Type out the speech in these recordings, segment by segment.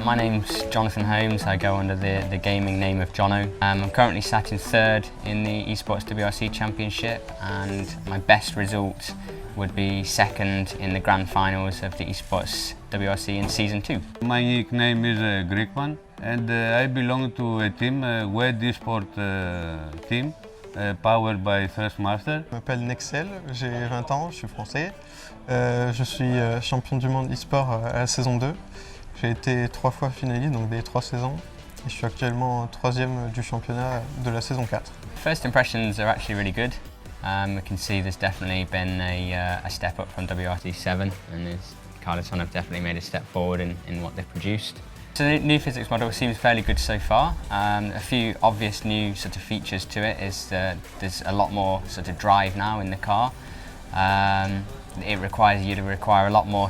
My name's Jonathan Holmes. I go under the gaming name of Jono. I'm currently sat in third in the eSports WRC Championship, and my best result would be second in the grand finals of the eSports WRC in season 2. My nickname is Greekman, and I belong to a team, WED eSport team, powered by Thrustmaster. Je m'appelle Nexel, j'ai 20 ans, je suis français. Je suis champion du monde e-sport à la saison 2. J'ai été 3 fois finaliste, donc des 3 saisons. Et je suis actuellement 3e du championnat de la saison 4. First impressions are actually really good. We can see there's definitely been a step up from WRC 7, and Carlton have definitely made a step forward in what they've produced. So the new physics model seems fairly good so far. A few obvious new sort of features to it is that there's a lot more sort of drive now in the car. It requires you to require a lot more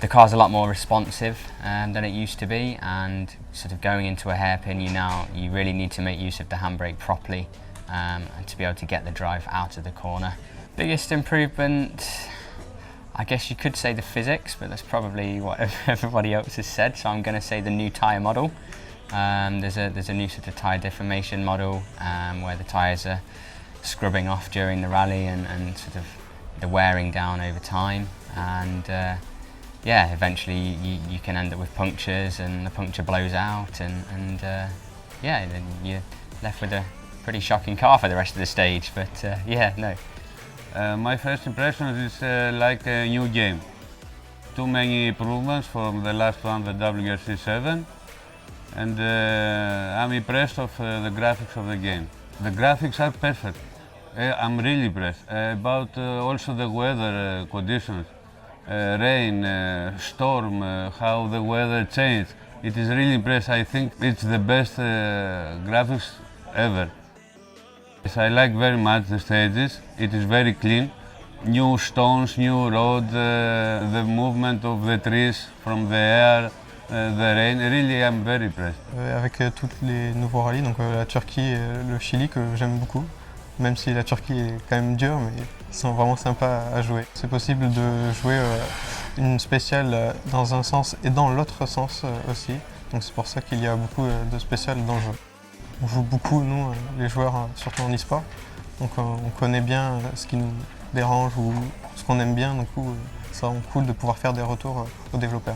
the car's a lot more responsive than it used to be, and sort of going into a hairpin you really need to make use of the handbrake properly and to be able to get the drive out of the corner. Biggest improvement, I guess you could say the physics, but that's probably what everybody else has said, so I'm going to say the new tyre model. There's a new sort of tyre deformation model where the tyres are scrubbing off during the rally and sort of the wearing down over time, and yeah, eventually you can end up with punctures and the puncture blows out, and yeah, then you're left with a pretty shocking car for the rest of the stage, but yeah, no. My first impression is like a new game. Too many improvements from the last one, the WRC 7, and I'm impressed of the graphics of the game. The graphics are perfect. I'm really impressed about also the weather conditions, rain, storm, how the weather changed. It is really impressive. I think it's the best graphics ever. Yes, I like very much the stages. It is very clean. New stones, new road, the movement of the trees from the air, the rain. Really, I'm very impressed. Avec tous les nouveaux rallyes, donc la Turquie et le Chili que j'aime beaucoup. Même si la Turquie est quand même dure, mais ils sont vraiment sympas à jouer. C'est possible de jouer une spéciale dans un sens et dans l'autre sens aussi. Donc c'est pour ça qu'il y a beaucoup de spéciales dans le jeu. On joue beaucoup, nous, les joueurs, surtout en e-sport. Donc on connaît bien ce qui nous dérange ou ce qu'on aime bien. Donc c'est vraiment cool de pouvoir faire des retours aux développeurs.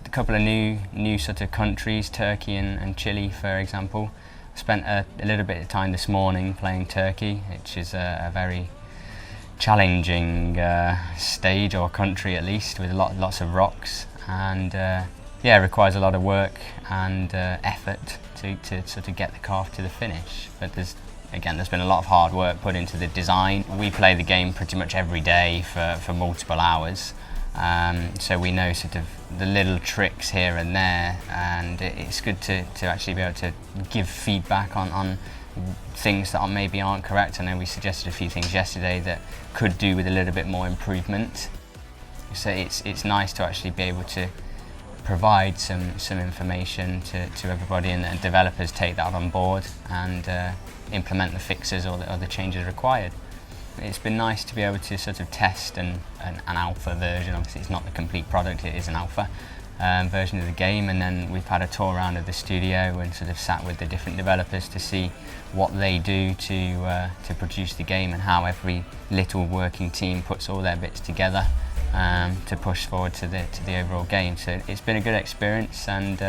A couple of new sort of countries, Turkey and Chile, for example. Spent a little bit of time this morning playing Turkey, which is a very challenging stage, or country at least, with lots of rocks, and yeah, it requires a lot of work and effort to sort of get the car to the finish. But there's been a lot of hard work put into the design. We play the game pretty much every day for multiple hours. So we know sort of the little tricks here and there, and it's good to actually be able to give feedback on things that maybe aren't correct. I know we suggested a few things yesterday that could do with a little bit more improvement. So it's nice to actually be able to provide some information to everybody, and the developers take that on board and implement the fixes or the changes required. It's been nice to be able to sort of test an alpha version. Obviously it's not the complete product, it is an alpha version of the game, and then we've had a tour around of the studio and sort of sat with the different developers to see what they do to produce the game, and how every little working team puts all their bits together to push forward to the overall game. So it's been a good experience, and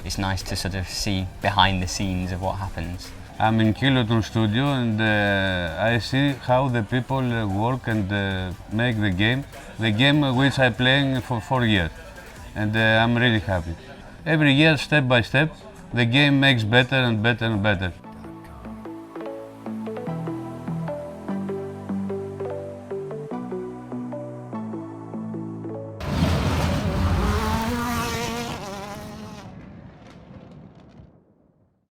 it's nice to sort of see behind the scenes of what happens. I'm in Kiloton studio, and I see how the people work and make the game which I'm playing for 4 years, and I'm really happy. Every year, step by step, the game makes better and better and better.